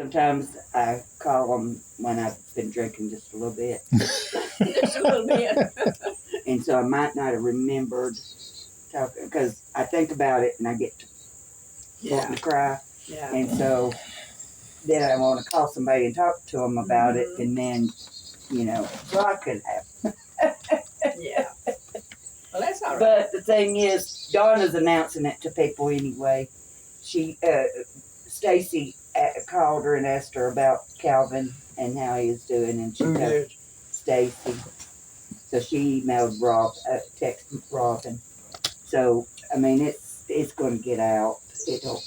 Sometimes I call them when I've been drinking just a little bit. Just a little bit. And so I might not have remembered talking, because I think about it and I get to wanting to cry. Yeah. And so then I want to call somebody and talk to them about it. And then, so I could have. Yeah. Well, that's all right. But the thing is, Donna's announcing it to people anyway. Stacy called her and asked her about Calvin and how he was doing, and she told Stacy. So she emailed texted Robin. So I mean, it's going to get out. It'll,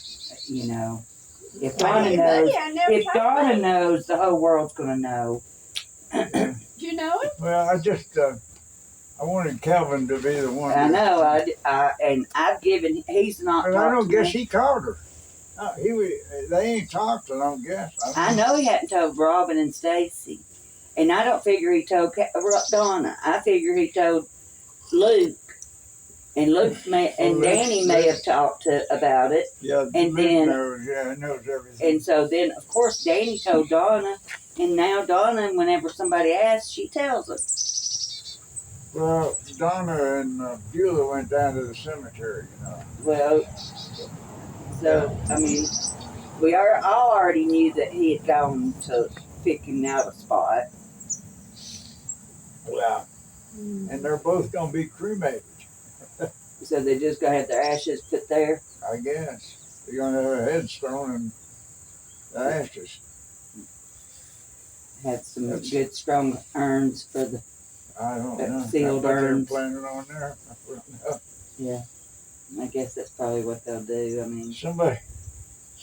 if Donna knows, the whole world's going to know. Do you know it? Well, I wanted Calvin to be the one. I know. And I've given. He's not. But I don't guess he called her. They ain't talked, I don't guess. I know he hadn't told Robin and Stacy, and I don't figure he told Donna. I figure he told Luke, and Danny may have talked about it. Yeah, and Luke then knows everything. And so then, of course, Danny told Donna, and now Donna, whenever somebody asks, she tells them. Well, Donna and Beulah went down to the cemetery, Well. So, I mean, we all already knew that he had gone to picking out a spot. Yeah. And they're both going to be cremated. So they're just going to have their ashes put there? I guess. They're going to have a headstone and the ashes. Had some good, strong urns for the I don't know. Sealed urns. Planted on there. Yeah. I guess that's probably what they'll do. I mean, somebody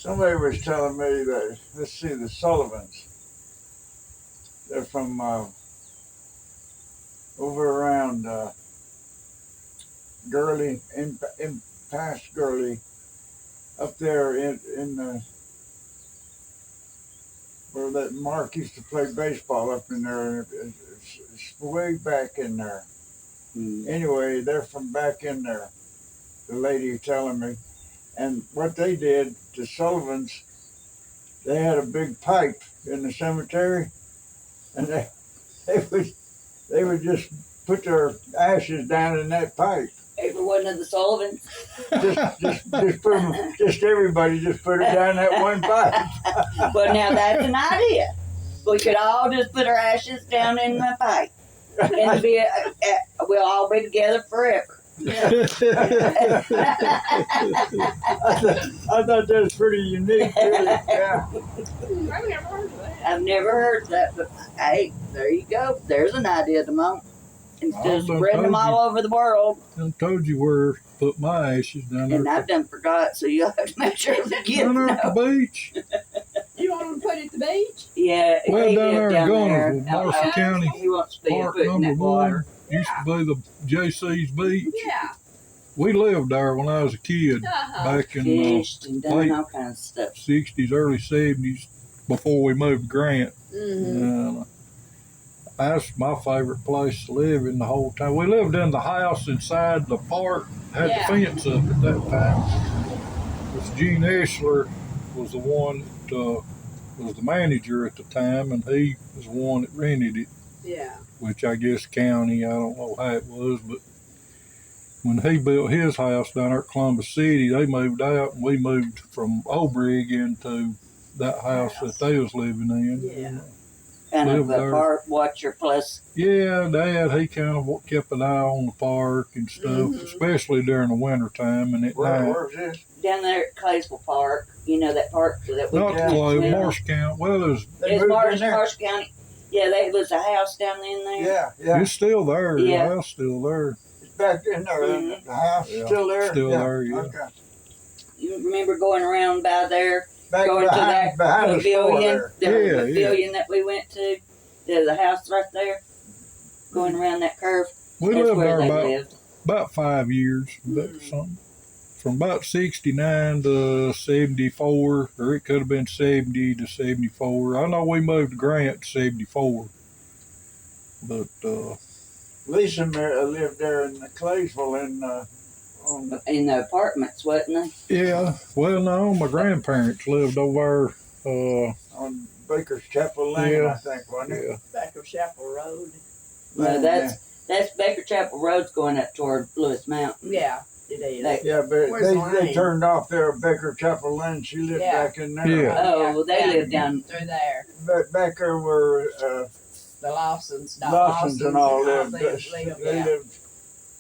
was telling me that, let's see, the Sullivans. They're from over around Gurley, in past Gurley, up there in the where that Mark used to play baseball up in there. It's way back in there. Anyway, they're from back in there. The lady telling me, and what they did, the Sullivans, they had a big pipe in the cemetery, and they would just put their ashes down in that pipe. Every one of the Sullivans. just everybody just put it down that one pipe. Well, now that's an idea. We could all just put our ashes down in the pipe, and we'll all be together forever. Yeah. I thought that was pretty unique. Really. Yeah. I've never heard of that. I've never heard that, but hey, there you go. There's an idea to monk. Instead of spreading them all over the world. I told you where to put my ashes down there. And I've done forgot, so you have to make sure the kids down there know. at the beach. You want them to put it at the beach? Yeah. Well, down there in Gunnersville, Marshall County, he wants to be Park putting number that water. 1. Used to be the JC's beach. Yeah. We lived there when I was a kid, back in Fished and done late all kinds of stuff. 60s, early 70s, before we moved to Grant. And that's my favorite place to live in the whole time. We lived in the house inside the park, had the fence up at that time. This Gene Eschler was the one that was the manager at the time, and he was the one that rented it. Yeah. Which I guess county, I don't know how it was, but when he built his house down there at Columbus City, they moved out, and we moved from Obrig into that house that they was living in. Yeah. Kind of a park watcher plus. Yeah, Dad, he kind of kept an eye on the park and stuff, especially during the winter time and at night. Where's this? Down there at Claysville Park, that park that we Not Clay, Marsh County. Well, it's Marsh County. Yeah, there was a house down in there. Yeah. It's still there. Yeah. The house still there. It's back in there. The house is still there? Still there, yeah. Okay. You remember going around by there? Back going behind, to that behind pavilion, the Yeah, pavilion that we went to. There's a house right there, going around that curve. We That's lived where there they lived. about 5 years, something. From about 69 to 74, or it could have been 70 to 74. I know we moved to Grant 74, but Lisa lived there in Claysville in the apartments, wasn't they? yeah. Well, no, my grandparents lived over on on Baker's Chapel Lane, Yeah. I think, wasn't it? Yeah. Back of Chapel Road. No, that's Baker Chapel Road's going up toward Lewis Mountain. Yeah, it is. Like- Yeah, but Where's the they lane? turned off there at Baker Chapel Lane. She lived Yeah. back in there. Yeah. Oh, well, they Yeah. live down. Through there. But back there where The Lawsons. Lawsons and all lived. They live, They yeah. lived.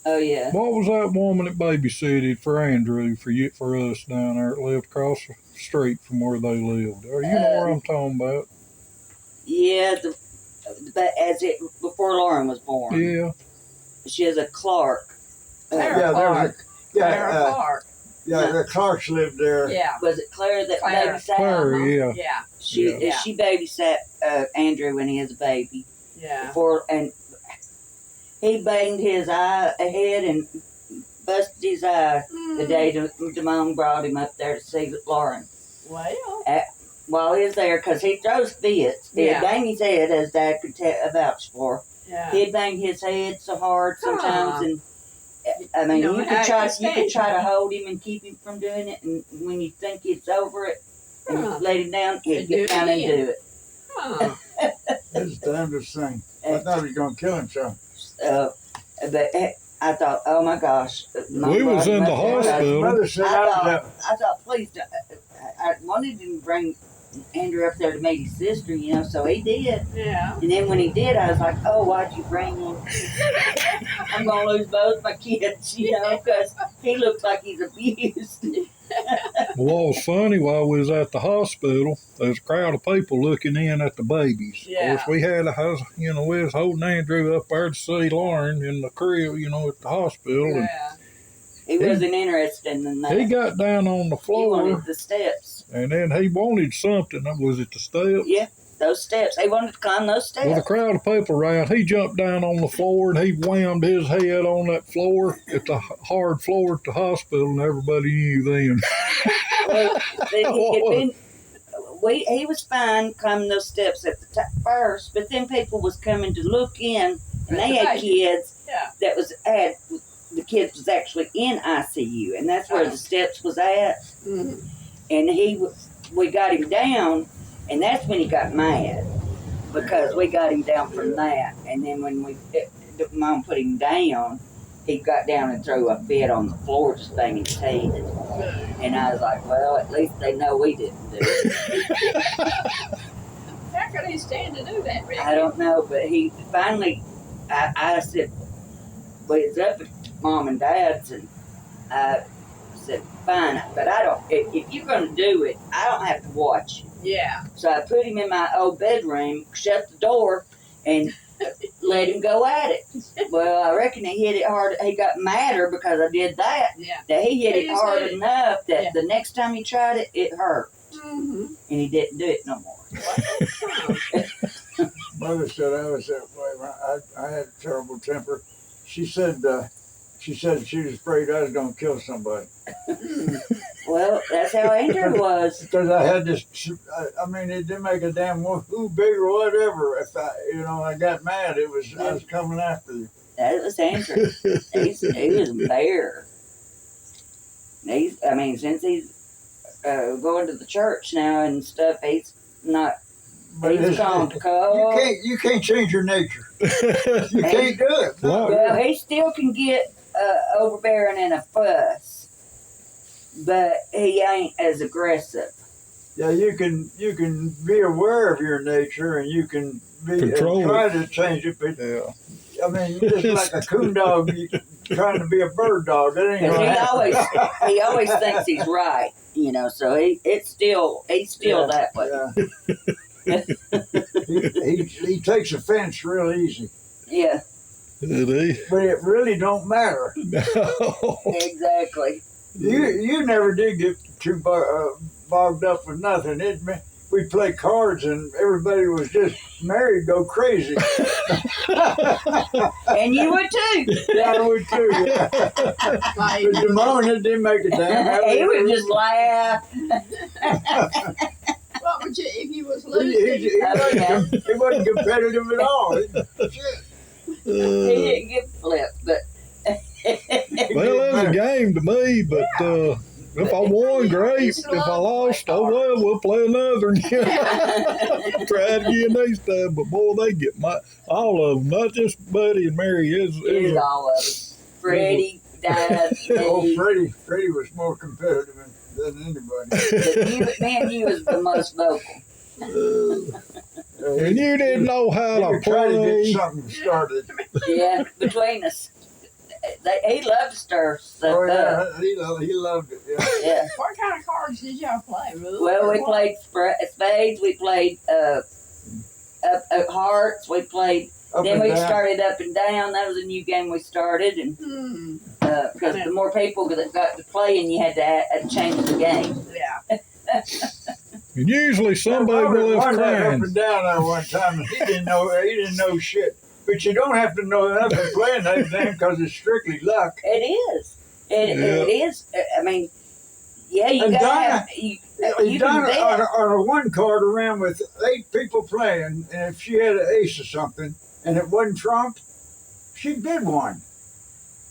Oh yeah. What was that woman that babysitted for Andrew for us down there that lived across the street from where they lived? Or you know what I'm talking about? Yeah, before Lauren was born. Yeah. She has a Clark. Clara Yeah, Clark. Clara yeah, Clark. the Clarks lived there. Yeah. Was it Claire that Claire. babysat? Claire, yeah. Yeah. She she babysat Andrew when he was a baby. Yeah. Before, and he banged his head and busted his eye the day the mom brought him up there to see Lauren. Well. While he was there, because he throws fits. He'd Yeah. bang his head, as Dad could vouch for. Yeah. He'd bang his head so hard sometimes, and I mean, You know you how could he try to hold him and keep him from doing it, and when you think it's over it, and Huh. you let him down, he'd And do get it down and again. do it. Huh. It's the damnedest thing. I thought he was going to kill himself. But I thought, oh my gosh, We was in the hospital. Mother said I thought, please, I wanted to bring Andrew up there to meet his sister, you know, so he did. Yeah. And then when he did, I was like, oh, why'd you bring him? I'm going to lose both my kids, you know, because he looks like he's abused. What was funny while we was at the hospital, there was a crowd of people looking in at the babies. Yeah. Of course, we was holding Andrew up there to see Lauren in the crib, at the hospital. And Yeah. He wasn't interested in that. he got down on the He floor, wanted the steps. and then he wanted something. Was it the steps? Yeah, those steps. He wanted to climb those steps. With a crowd of people around, he jumped down on the floor and he whammed his head on that floor, at the hard floor at the hospital, and everybody knew then. Well, he was fine climbing those steps at the top first, but then people was coming to look in, and they had kids Yeah. that the kids was actually in ICU, and that's where the steps was at. Mm-hmm. And we got him down, and that's when he got mad, because we got him down from that. And then when Mom put him down, he got down and threw a fit on the floor, just banging his head. And I was like, well, at least they know we didn't do it. How could he stand to do that, Rick? I don't know, but he finally, I said, well, it's up at Mom and Dad's, and I said, fine, but I don't, if you're going to do it, I don't have to watch you. Yeah. So I put him in my old bedroom, shut the door, and let him go at it. Well, I reckon he hit it hard. He got madder because I did that. Yeah. That he hit He it just hard hit it. enough that Yeah. the next time he tried it, it hurt. Mm-hmm. And he didn't do it no more. Mother said I was that way. I had a terrible temper. She said she was afraid I was going to kill somebody. Well, that's how Andrew was. Because I had this, I mean, it didn't make a damn who big or whatever. If I got mad, I was coming after you. That was Andrew. He was a bear. Since he's going to the church now and stuff, he's not. But He's gone cold. you can't change your nature. You can't do it. Well, he still can get overbearing in a fuss, but he ain't as aggressive. Yeah, you can be aware of your nature and you can Control try to change it, but Yeah. I mean, you're just like a coon dog trying to be a bird dog. That ain't Because gonna happen. he always thinks he's right, So he's still that way. Yeah. he takes offense real easy, Yeah, Did he? but it really don't matter. No. exactly. You never did get too bogged up with nothing. We'd play cards and everybody was just married, go crazy. And you would too. Yeah, I would too. Yeah. Like, But Damone, it didn't make a damn. He would just laugh. what would you, if you was He losing? wasn't competitive at all. He didn't get flipped, but Well, it was a game to me, but If I won, great. If I lost, oh well, we'll play another again. Try it again next time. But boy, they get all of them, not just Buddy and Mary. It was all of us. Freddie, Dad, Oh, me. Freddie was more competitive than anybody. But man, he was the most vocal. And you didn't know how He to would try to play. get something started. Yeah, between us. He loved to stir stuff Oh up. yeah, he loved it. Yeah. Yeah. What kind of cards did y'all play, Ruth? Well, we played spades. We played hearts. We played. Up Then and we down. started up and down. That was a new game we started, and because the more people that got to play, and you had to change the game. Yeah. And usually somebody will have Robert won that up crying. and down there one time, and he didn't know shit. But you don't have to know nothing playing that game because it's strictly luck. It is. It is. I mean, yeah, you And gotta Donna- have. You Donna can bet. on a one card around with 8 people playing, and if she had an ace or something, and it wasn't trumped, she bid one.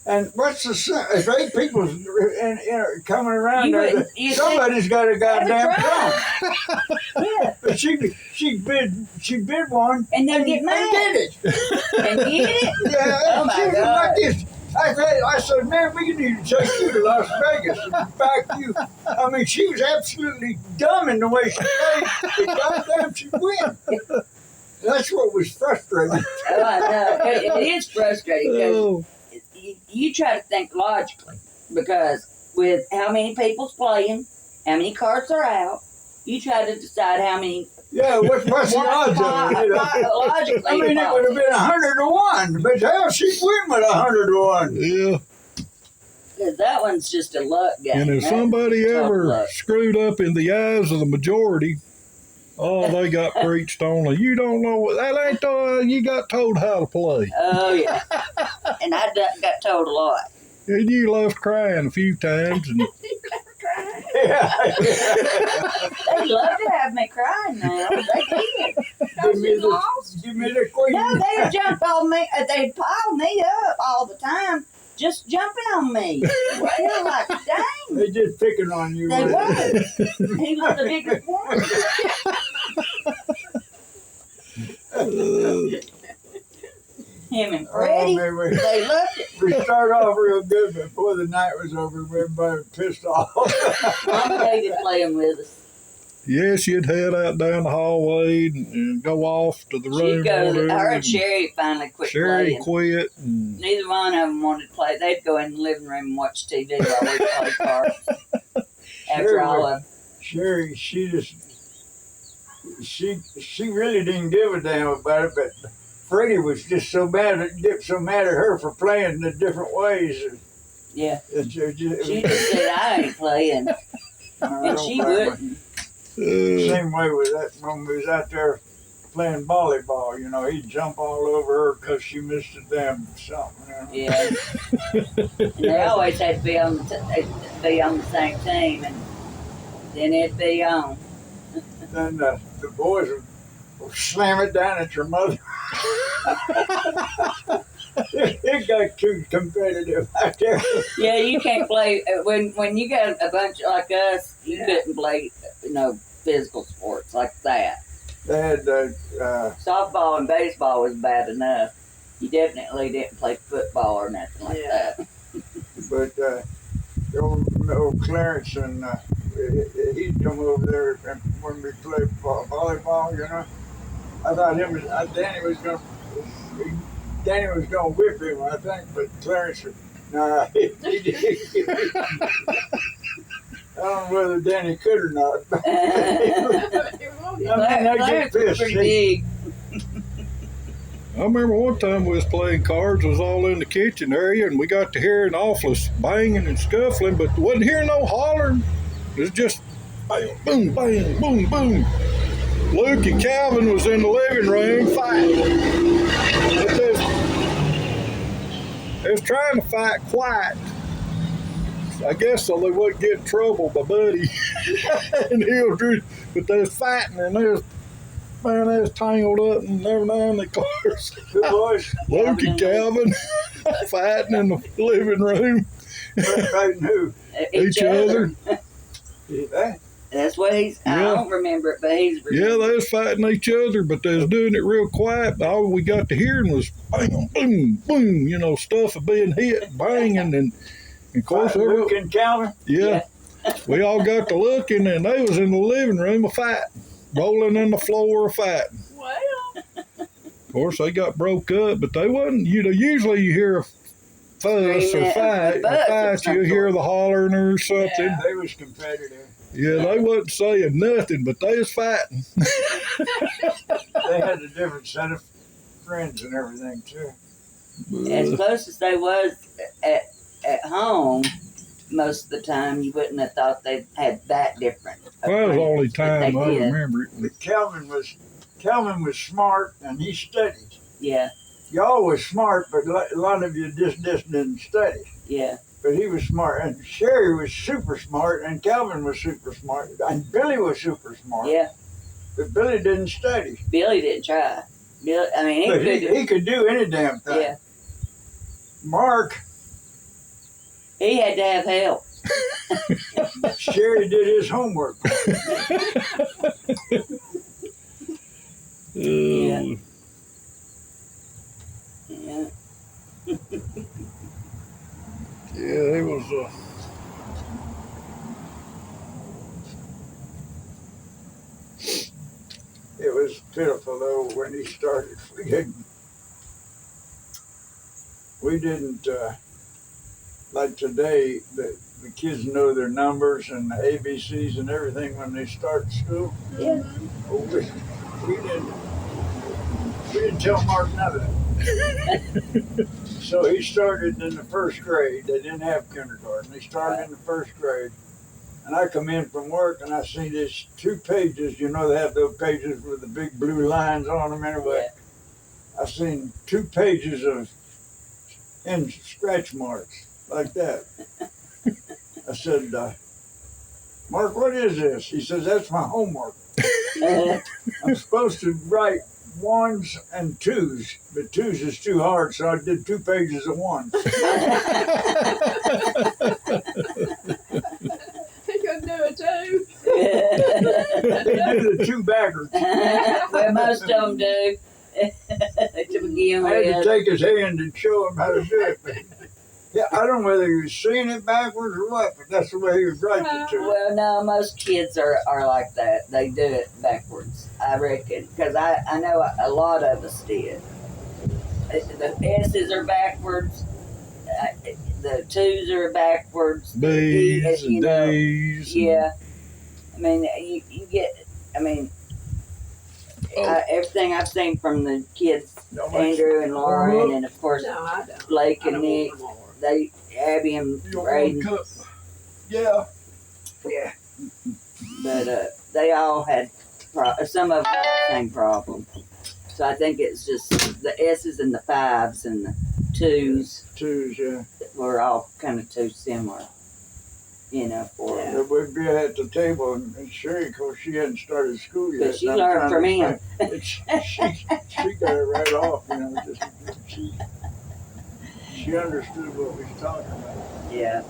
And what's if 8 people coming around You there, wouldn't- you somebody's got a goddamn try. trump. Yeah, But she bid one and then get and mad did it. and get it. Yeah, Oh my she was God. like this. I said, man, we need to take you to Las Vegas and back you. I mean, she was absolutely dumb in the way she played. But goddamn, she win. That's what was frustrating. Oh, I know. It is frustrating because Oh, you try to think logically because with how many people's playing, how many cards are out, you try to decide how many. Yeah, what's the odds of it? You know? Logically, I mean, it would have been 100 to 1, but hell, she'd win with 100 to 1. yeah. because that one's just a luck game. And if That- somebody tough ever luck. screwed up in the eyes of the majority, oh, they got preached on. You don't know that ain't the you got told how to play, Oh yeah, and I got told a lot. and you left crying a few times. And Yeah. They love to have me crying now. They did. Give me the queen. No, they would jump on me. They'd pile me up all the time, just jumping on me. Well, like, dang, They just picking on you. they with it. was. He was the biggest one. Him and Freddie, Oh, man, they loved it. we started off real good, but before the night was over, everybody was pissed off. Mama hated playing with us. yes, you'd head out down the hallway and go off to the room. She'd go. or Her whatever, and Sherry finally quit Sherry playing. quit. And Neither one of them wanted to play. They'd go in the living room and watch TV while we played cards. After Sherry all was- of them. Sherry, she really didn't give a damn about it, but Freddie was just so mad at her for playing the different ways. Yeah. It She just said, I ain't playing. And she wouldn't. Same way with that when we was out there playing volleyball. You know, he'd jump all over her because she missed a damn something. You know? Yeah. And they always had to be on the same team, and then it'd be on. Then the boys would slam it down at your mother. It got too competitive out there. Yeah, you can't play when you got a bunch like us. You couldn't play, physical sports like that. They had Softball and baseball was bad enough. You definitely didn't play football or nothing like Yeah. that. but old Clarence and he'd come over there and when we played volleyball, you know. I thought Danny was gonna whip him, I think, but Clarence, nah, he did. I don't know whether Danny could or not. I mean, I get Clarence was pissed. pretty big. I remember one time we was playing cards, was all in the kitchen area, and we got to hearing awful banging and scuffling, but wasn't hearing no hollering. It was just bang, boom, bang, boom, boom. Luke and Calvin was in the living room fighting. But they was trying to fight quiet. I guess so they wouldn't get in trouble by Buddy and Hildred, but they was fighting and they was tangled up and every now and then cars. Two boys. Luke and Calvin fighting in the living room. Fighting who? Each other. Eh? That's what I Yeah. don't remember it, but he's Yeah, remembered. they was fighting each other, but they was doing it real quiet. But all we got to hearing was bang, boom, boom, stuff of being hit, banging, and of course, Luke and Calvin? yeah, we all got to looking, and they was in the living room a fighting, rolling in the floor a fighting. Well, Of course, they got broke up, but they wasn't. Usually you hear a fuss or Screaming, fight, you hear the hollering or something. Yeah. They was competitive. Yeah, they wasn't saying nothing, but they was fighting. They had a different set of friends and everything too. As close as they was at home, most of the time you wouldn't have thought they had that different. of Well, that was the only friends, but they time I did. remember it. But Calvin was smart and he studied. Yeah, Y'all was smart, but a lot of you just didn't study. yeah. But he was smart, and Sherry was super smart, and Calvin was super smart, and Billy was super smart. Yeah, But Billy didn't study. Billy didn't try. Billy, I mean, But he he could do any damn could. thing. Yeah, Mark, he had to have help. Sherry did his homework. Yeah. Oh, Yeah, yeah, it was. It was pitiful though when he started. We didn't like today. The kids know their numbers and the ABCs and everything when they start school. yeah. Oh, we didn't tell Mark none of that. So he started in the first grade. They didn't have kindergarten. They started in the first grade. And I come in from work and I see this 2 pages. They have those pages with the big blue lines on them anyway. I seen 2 pages of scratch marks like that. I said, Mark, what is this? He says, that's my homework. I'm supposed to write 1s and 2s, but 2s is too hard, so I did 2 pages of 1s. he could do it too. They do the 2 backwards. Well, most of them do. To begin I had to with. take his hand and show him how to do it. But, yeah, I don't know whether he was seeing it backwards or what, but that's the way he was writing it to it. Well, no, most kids are like that. They do it backwards, I reckon. Because I know a lot of us did. The S's are backwards. The 2s are backwards. the B's and know, D's. Yeah. I mean, you get, I mean, everything I've seen from the kids, Andrew and Lauren, and of course No, I don't. Blake I and don't Nick, want more. Abby and You don't Braden, want to cut. Yeah. yeah. But they all had, some of them had the same problem. So I think it's just the S's and the 5s and the 2s 2s, yeah. were all kind of too similar, for them. But we'd be at the table, and Sherry, of course, she hadn't started school yet. But she and I'm learned trying from to him. think. She got it right off, she understood what we was talking about. Yeah.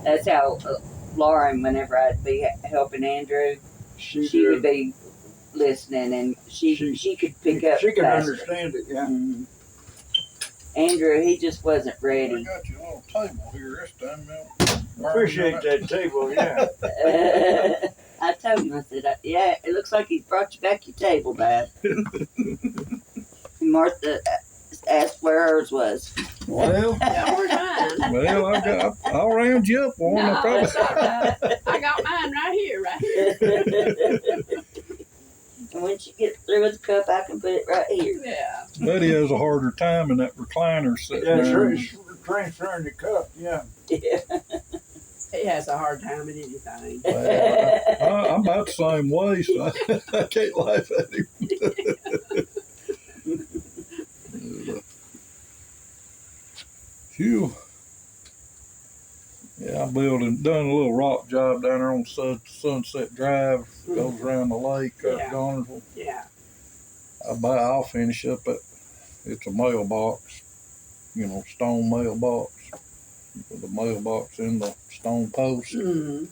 That's how Lauren, whenever I'd be helping Andrew, she would be listening and she could pick up She could faster. understand it, yeah. Mhm. Andrew, he just wasn't I ready. got you a little table here this time, man. Appreciate that table, yeah. I told him, I said, yeah, it looks like he brought you back your table back. Martha asked where hers was. Well, Yeah, where's mine? well, I'll round you up one. No, I probably. it's all right. I got mine right here. And when she gets through with the cup, I can put it right here. Yeah. Buddy has a harder time in that recliner sitting Yeah, there. it's transferring the cup, yeah. Yeah. He has a hard time at anything. Well, I'm about the same way, so I can't laugh at him. Phew. Yeah, I'm done a little rock job down there on Sunset Drive. Goes around the lake up Yeah. Garnersville. Yeah. I'll finish up it's a mailbox, stone mailbox. The mailbox in the stone post. Mm-hmm.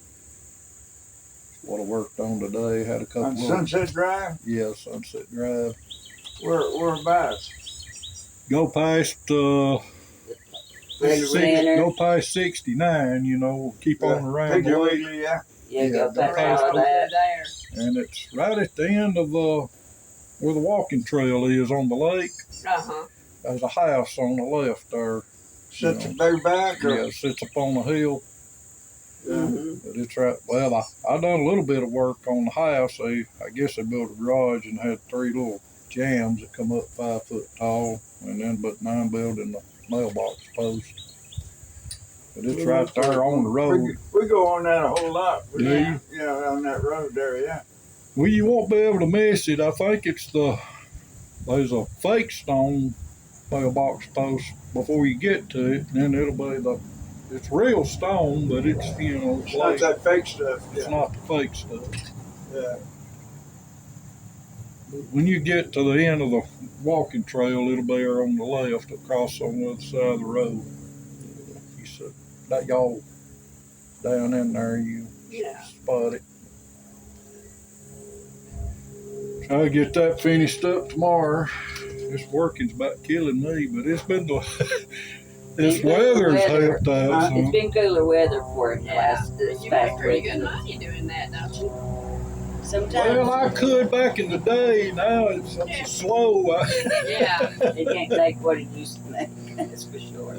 What I worked on today. Had a couple On of Sunset Drive? yeah, Sunset Drive. Whereabouts? Go past Red Center. go past 69. You know, keep on around the Piggly lake, Wiggly, yeah. Yeah, go go past past all the- that. There. and it's right at the end of where the walking trail is on the lake. Uh-huh. There's a house on the left there. Sits a big back or? Yeah, it sits up on the hill. Yeah. Mm-hmm. But it's right. Well, I done a little bit of work on the house. I guess they built a garage and had 3 little jams that come up 5 foot tall, and then but 9 building the mailbox post. But it's right there on the road. We go on that a whole lot. Do you? Yeah, on that road there, yeah. Well, you won't be able to miss it. I think there's a fake stone mailbox post before you get to it, and then it'll be it's real stone, but it's, you know, It's not that fake stuff. it's Yeah. not the fake stuff. Yeah. When you get to the end of the walking trail, it'll be there on the left, across on the other side of the road. You said that y'all down in there, you Yeah. spot it. Try to get that finished up tomorrow. This working's about killing me, but it's been this weather's helped out. It's Some. been cooler weather for it this You past make pretty week. good money doing that, don't you? Sometimes Well, I could back in the day. Now it's Yeah. slow. Yeah. it can't make what it used to make. That's for sure.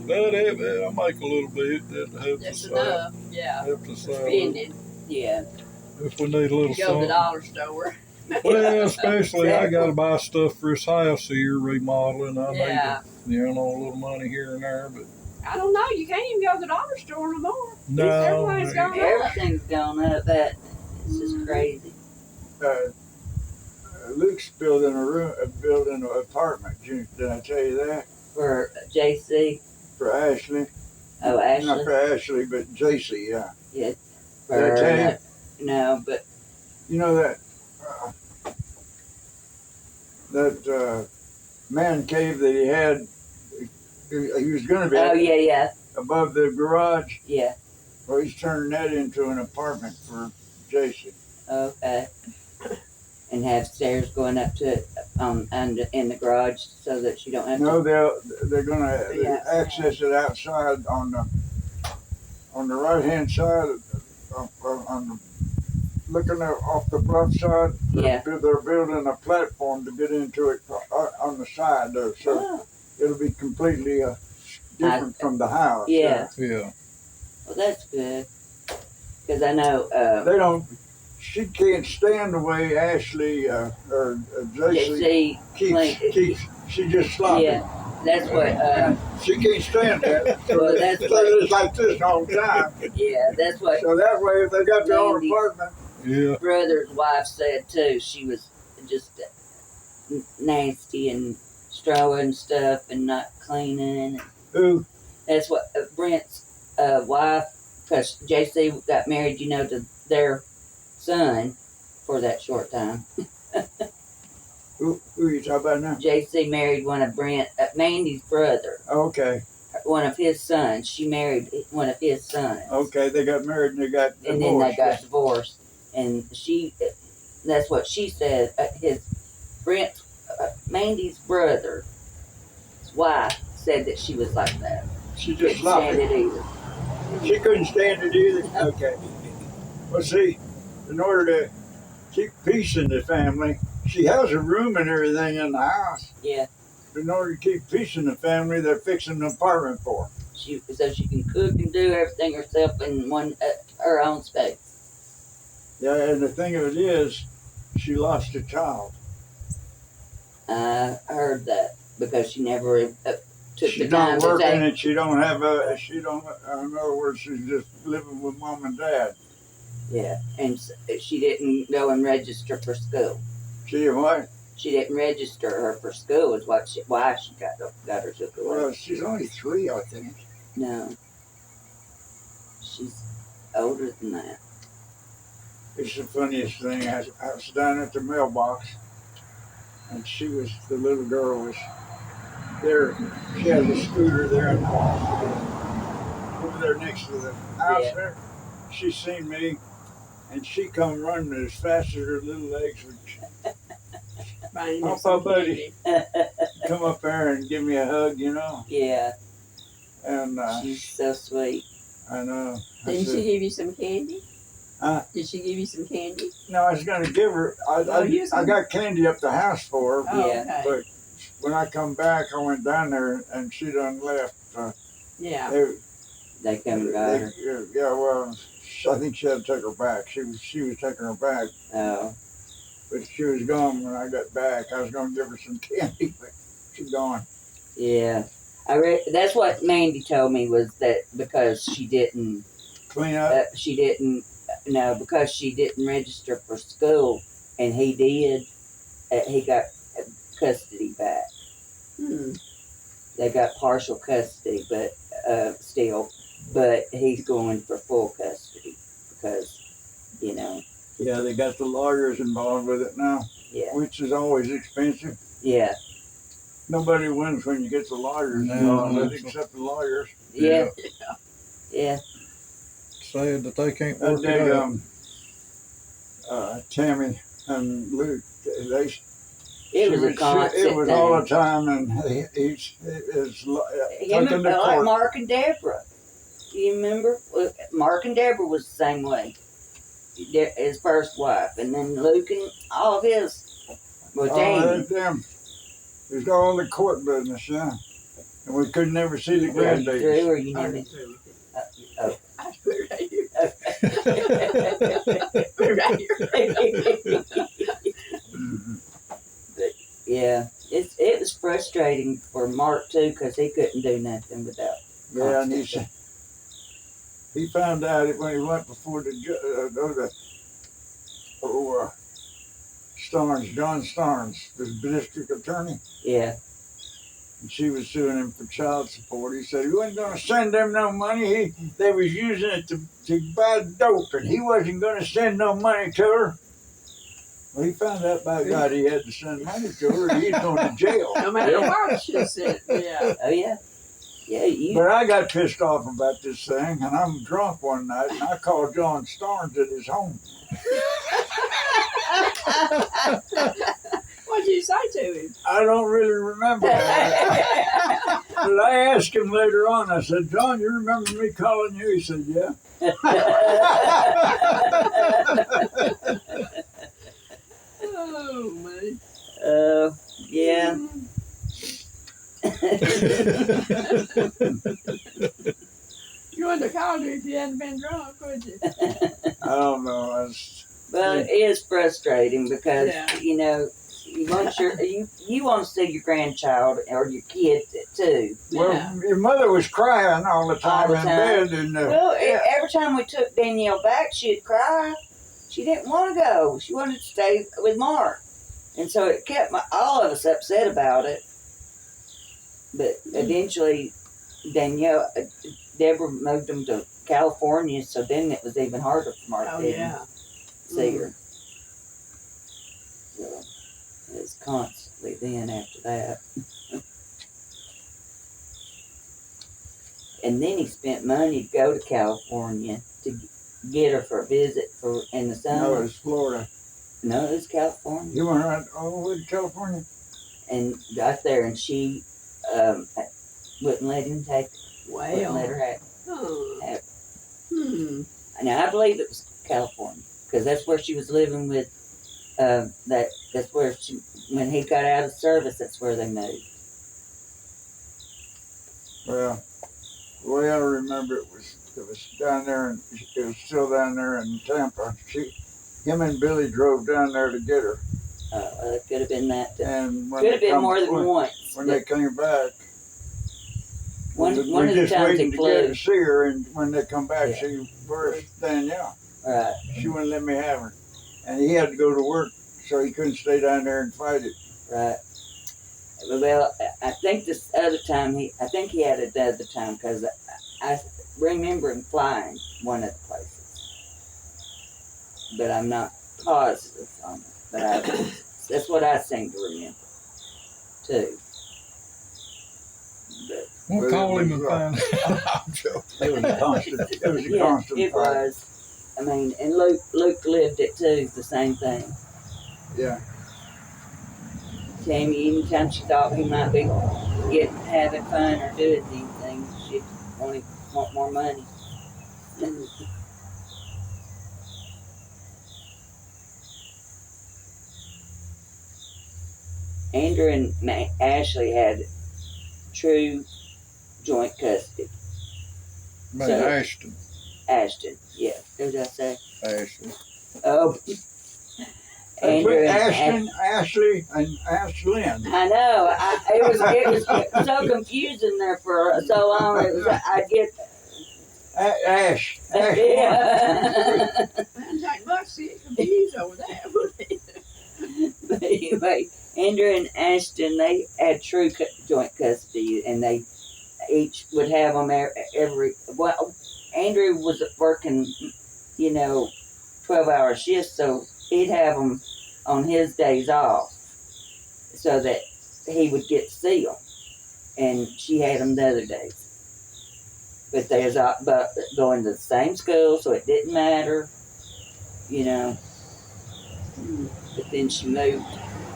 But I make a little bit. That helps That's us out. enough. Yeah. Helps us out. Spending. Yeah. If we need a little You go to the something. dollar store. Well, especially I Exactly. got to buy stuff for this house here, remodeling. I Yeah. need, you know, a little money here and there, but I don't know. You can't even go to the dollar store no more. no. Everything's gone up. Everything's gone up. That it's just crazy. Luke's building building an apartment. Did I tell you that? For JC. For Ashley. Oh, Not Ashley. for Ashley, but JC, yeah. For Did I tell you? no, but You know that man cave that he had, he was going to be oh yeah. above the garage. Yeah. Well, he's turning that into an apartment for Jason. Okay. And have stairs going up to it in the garage so that you don't have No, to. they're going to Yeah. access it outside on the right hand side, looking off the bluff side. Yeah. They're building a platform to get into it on the side there, so Oh, it'll be completely different from the house. yeah. Yeah. Well, that's good. Because I know They don't. She can't stand the way Ashley or JC JC. keeps. She just sloppy. Yeah. That's what. She can't stand that. Well, that's So it's like this all the time. Yeah, that's what So that way, if they got their own Mandy. apartment, Yeah. brother's wife said too. She was just nasty and throwing stuff and not cleaning. who? That's what Brent's wife, because JC got married, you know, to their son for that short time. Who you talking about now? JC married one of Mandy's brother, Okay, one of his sons. She married one of his sons. okay. They got married and they got divorced. And then they got divorced. And that's what she said. Mandy's brother's wife said that she was like that. She Couldn't just stand sloppy. it either. She couldn't stand it either. Okay. Well, see, in order to keep peace in the family, she has a room and everything in the house. Yeah. In order to keep peace in the family, they're fixing an apartment for her. So she can cook and do everything herself in her own space. Yeah, and the thing of it is, she lost a child. I heard that because she never took She's the time not to working take. and she don't have in other words, she's just living with mom and dad. Yeah, and she didn't go and register for school. See what? She didn't register her for school. Is why she got her took away. Well, she's only 3, I think. No, she's older than that. It's the funniest thing. I was down at the mailbox, and the little girl was there, she has a scooter there over there next to the house Yeah. there. She seen me, and she come running as fast as her little legs would Buying Oh, you some buddy. candy. come up there and give me a hug, you know. Yeah, And she's so sweet. I know. I Didn't said, she give you some candy? Huh? Did she give you some candy? No, I was going to give her. I got candy up the house for her, Oh, Yeah. okay. but when I come back, I went down there and she done left. Yeah. They come and got her. Yeah, well, I think she had to take her back. She was taking her back, Oh, but she was gone when I got back. I was going to give her some candy, but she's gone. yeah. That's what Mandy told me was that because she didn't, Clean up. because she didn't register for school, and he did, he got custody back. Hmm. They got partial custody, but but he's going for full custody because, Yeah, they got the lawyers involved with it now, yeah, which is always expensive. yeah, Nobody wins when you get the lawyers No, involved with that's it, except the lawyers. yeah, yeah. Sad that they can't That work day, it out. Tammy and Luke, It was a constant It was thing. all the time, and he's Him taken and to like court. Mark and Deborah. Do you remember? Mark and Deborah was the same way. His first wife, and then Luke and all of his. Well, Jamie. Them. It was all the court business, yeah. And we could never see the Are you through, grandbabies. or you I need didn't do oh. it. I put it right here. me? Put it right here. Mhm. Yeah, it was frustrating for Mark too because he couldn't do nothing without. Yeah, and he found out it when he went before the John Starnes, the district attorney, Yeah, and she was suing him for child support. He said he wasn't going to send them no money. They was using it to buy dope, and he wasn't going to send no money to her. Well, he found out by God he had to send money to her, and he's going to jail. No matter Yeah. what she said. Yeah. oh yeah, yeah. You But I got pissed off about this thing, and I'm drunk one night, and I called John Starnes at his home. What'd you say to him? I don't really remember that. But I asked him later on, I said, John, you remember me calling you? He said, yeah. Oh, man. yeah. You wouldn't have called her if you hadn't been drunk, would you? I don't know. Well, it is frustrating because Yeah. you want you want to see your grandchild or your kid too. Well, Yeah. your mother was crying all the time All the in time. bed, and Well, every time we took Danielle back, she'd cry. She didn't want to go. She wanted to stay with Mark, and so it kept all of us upset about it. But eventually, Deborah moved them to California, so then it was even harder for Mark Oh, to yeah. see her. So it was constantly then after that. And then he spent money to go to California to get her for a visit in the no, summer. it was Florida. No, it was California. You went right all the way to California? And got there, and she wouldn't let him take it. Wouldn't let Well. her have it. Huh. Hmm. Now, I believe it was California, because that's where she was living with, that's where when he got out of service, that's where they moved. Well, the way I remember it was down there, and it was still down there in Tampa. Him and Billy drove down there to get her. It could have been that. And when Could have they been more than once. When they came back, One we of the just times waiting it to get flew. to see her, and when they come back, Yeah. where's Danielle? Right. She wouldn't let me have her, and he had to go to work, so he couldn't stay down there and fight it. Right. Well, I think this other time I think he had it the other time because I remember him flying one of the places, but I'm not positive on it. But that's what I seem to remember too. We'll call him and find out. I'm joking. It was a constant. It was a Yeah, constant it fight. was. I mean, and Luke lived it too, the same thing. Yeah. Tammy, anytime she thought he might be having fun or doing anything, she'd want more money. Andrew and Ashley had true joint custody. Man, So- Ashton. Ashton, yeah. Who did I say? Ashley. Oh, Andrew Put and Ashton, Ashley, and Ashlyn. I know. It was so confusing there for so long. It was, I get. Ash. Yeah. Sounds like much to get confused over that, wouldn't it? But anyway, Andrew and Ashton, they had true joint custody, and they each would have them every. Well, Andrew was working, 12-hour shifts, so he'd have them on his days off, so that he would get to see them, and she had them the other days. But they was but going to the same school, so it didn't matter, But then she moved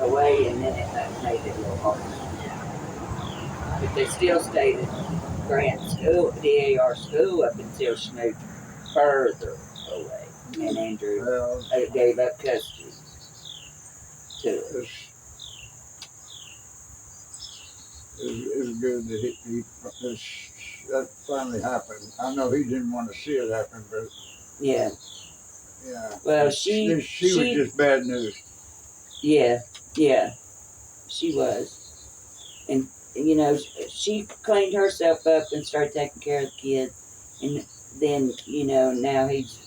away, and then it made it a little harder. But they still stayed at Grant School, the AR school, up until she moved further away, and Andrew Well, gave up custody to it. it's good that that finally happened. I know he didn't want to see it happen, but Yeah. yeah. Well, she was just bad news. Yeah, she was. And, she cleaned herself up and started taking care of the kids. And then, now he's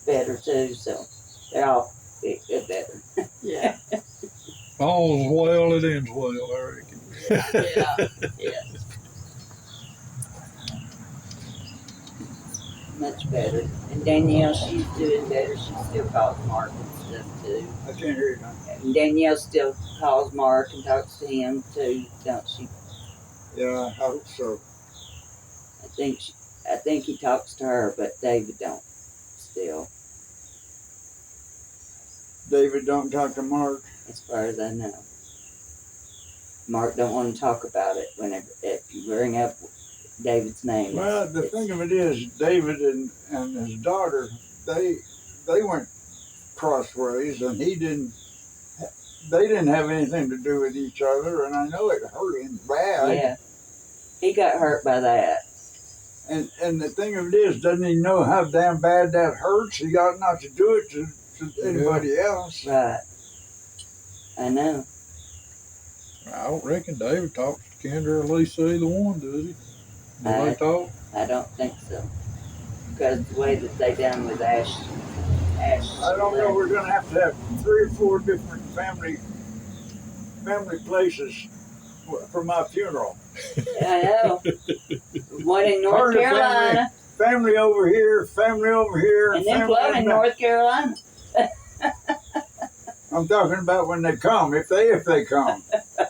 better too, so they're all get better. Yeah, All's well, it ends well, I reckon. yeah. Much better. And Danielle, she's doing better. She still calls Mark and stuff too. I can't hear you now. And Danielle still calls Mark and talks to him too, don't she? Yeah, I hope so. I think he talks to her, but David don't still, David don't talk to Mark. as far as I know. Mark don't want to talk about it if you bring up David's name. Well, the thing of it is, David and his daughter, they went crossways, and they didn't have anything to do with each other, and I know it hurt him bad. Yeah. He got hurt by that. And the thing of it is, doesn't he know how damn bad that hurts? He ought not to do it to anybody else. Right. I know. I don't reckon David talks to Kendra or Lisa either one, does he? Do they talk? I don't think so. Because the way that they done with Ash. I don't know. We're going to have 3 or 4 different family places for my funeral. I know. One in North Part of the Carolina. Family over here, And then one in North Carolina. I'm talking about when they come, if they come.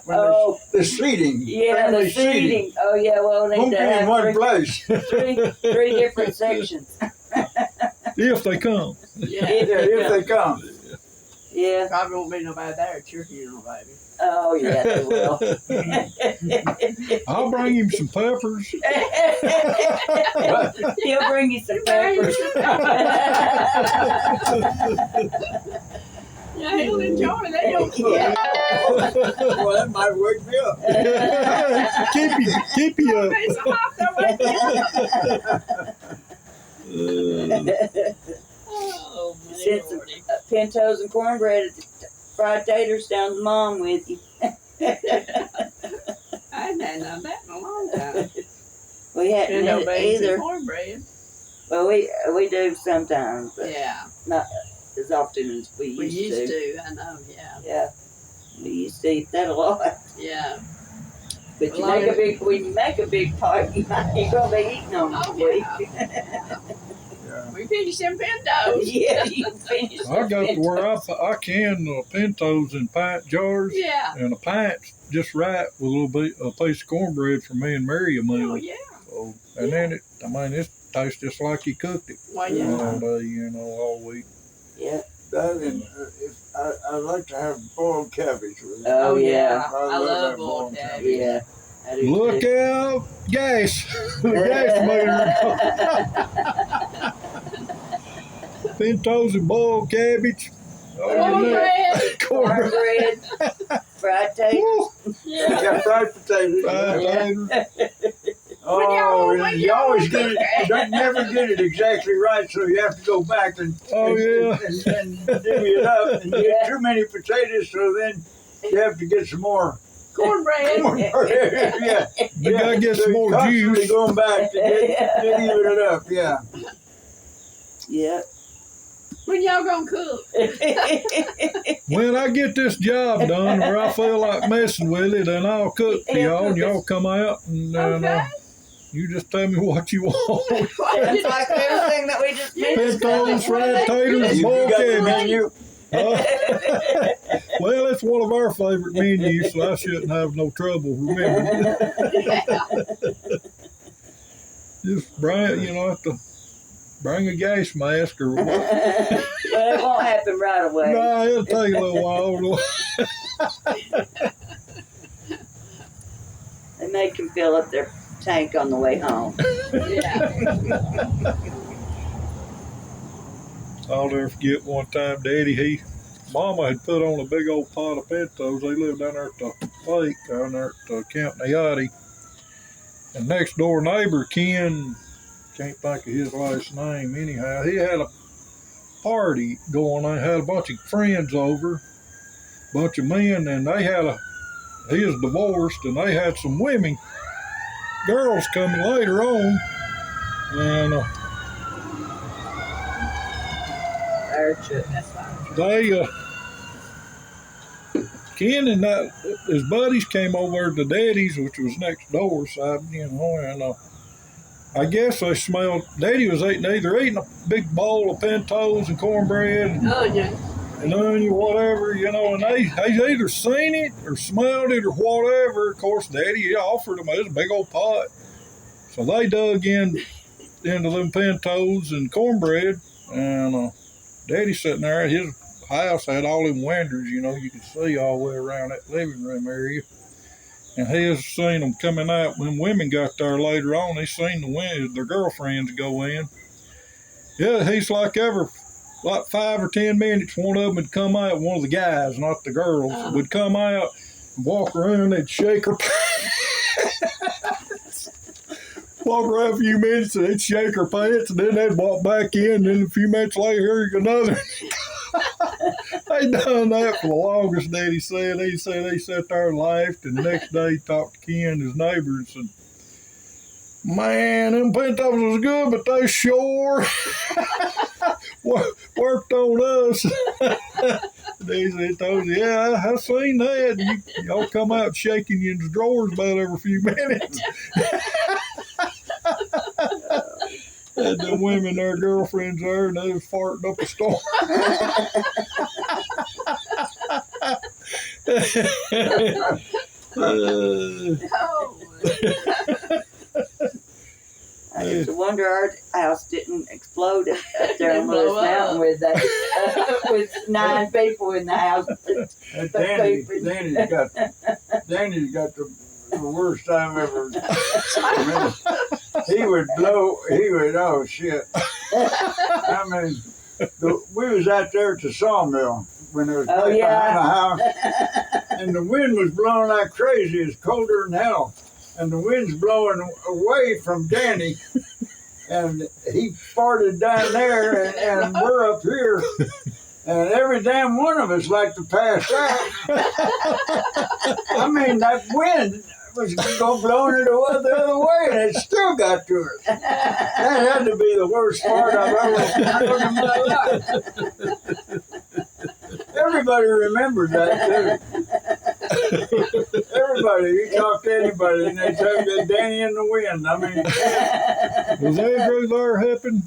When Oh. the seating. Yeah, family the seating. Oh, yeah, well, they Won't need be to in one have place. three different sections. If they come. Yeah. If they come. Yeah. Probably won't be nobody there at your funeral, baby. Oh, yeah, they will. I'll bring him some peppers. He'll bring you some peppers. Yeah, he'll enjoy that. Yeah. Well, that might wake me up. keep you up. It's hot there. Oh, Send some pintos and cornbread, fried taters down to Mom with you. I hadn't had none of that in a long time. We hadn't No had it beans and either. cornbread. Well, we do sometimes, but Yeah, not as often as we we used used to. to. I know. Yeah, Yeah, we used to eat that a lot. yeah. But you Well, when you make a big pot, you're gonna be eating on Oh, it. yeah. Yeah. We finished them pintos. Yeah, you finished. I got to where I can pintos in pint jars, Yeah. and a pint's just right with a piece of cornbread for me and Mary a meal. Oh, yeah. So, and then it tastes just like you cooked it Well, yeah. all day, all week. Yeah. That and I like to have boiled cabbage with it. Oh, yeah. I love that boiled boiled cabbage. Yeah. I do Look too. out, gas! The gas meter. Pintos and boiled cabbage. Cornbread. Cornbread, fried potatoes. Woo! Yeah. Yeah, fried potatoes. Fried potatoes. Oh, when you y'all- always get it. You never get it exactly right, so you have to go back and Oh, yeah. and divvy it up. And you get too many potatoes, so then you have to get some more Cornbread. cornbread. Yeah, You gotta get so some you're more constantly juice. going back to even it up. Yeah. Yeah. When y'all gonna cook? When I get this job done where I feel like messing with it, and I'll cook for y'all, and y'all come out and Okay. you just tell me what you want. It's like everything that we just mentioned. Pintos, fried potatoes, You boiled got the cabbage. menu? Well, it's one of our favorite menus, so I shouldn't have no trouble remembering it. Just bring, have to bring a gas mask or what. But it won't happen right away. No, it'll take a little while. They make them fill up their tank on the way home. Yeah. I'll never forget one time, Daddy, Mama had put on a big old pot of pintos. They lived down there at the lake, down there at Camp Nayati. And next door neighbor, Ken, can't think of his last name anyhow, he had a party going on, had a bunch of friends over, bunch of men, and he was divorced, and they had some girls coming later on, and That's fine. they, Ken and his buddies came over to Daddy's, which was next door, so and I guess they smelled. Daddy was either eating a big bowl of pintos and cornbread Onion. and onion, whatever, and they either seen it or smelled it or whatever. Of course, Daddy offered them this big old pot, so they dug into them pintos and cornbread, and Daddy sitting there at his house had all them windows, you could see all the way around that living room area. And he has seen them coming out. When women got there later on, he seen their girlfriends go in. Yeah, he's like 5 or 10 minutes, one of them would come out, one of the guys, not the girls, would come out, walk around, they'd shake her walk around a few minutes, and they'd shake her pants, and then they'd walk back in, and then a few minutes later, here's another. They done that for the longest, Daddy said. He said they sat there and laughed, and the next day he talked to Ken, his neighbor, and said, "Man, them pintos was good, but they sure worked on us." He said, "Yeah, I seen that. Y'all come out shaking your drawers about every few minutes." Had them women, their girlfriends there, and they was farting up a storm. I used to wonder our house didn't explode up there on Didn't blow Lewis up. Mountain with that, with 9 people in the house. Danny's got the worst time ever. He would oh shit. I mean, we was out there at the sawmill when it was Oh, right yeah. behind the house, and the wind was blowing like crazy. It's colder than hell, and the wind's blowing away from Danny, and he farted down there, and we're up here. And every damn one of us like to pass out. I mean, that wind was blowing it the other way, and it still got to us. That had to be the worst part I've ever heard in my life. Everybody remembers that, too. Everybody, you talk to anybody, and they tell you Danny in the wind. I mean, Was Andrew there helping?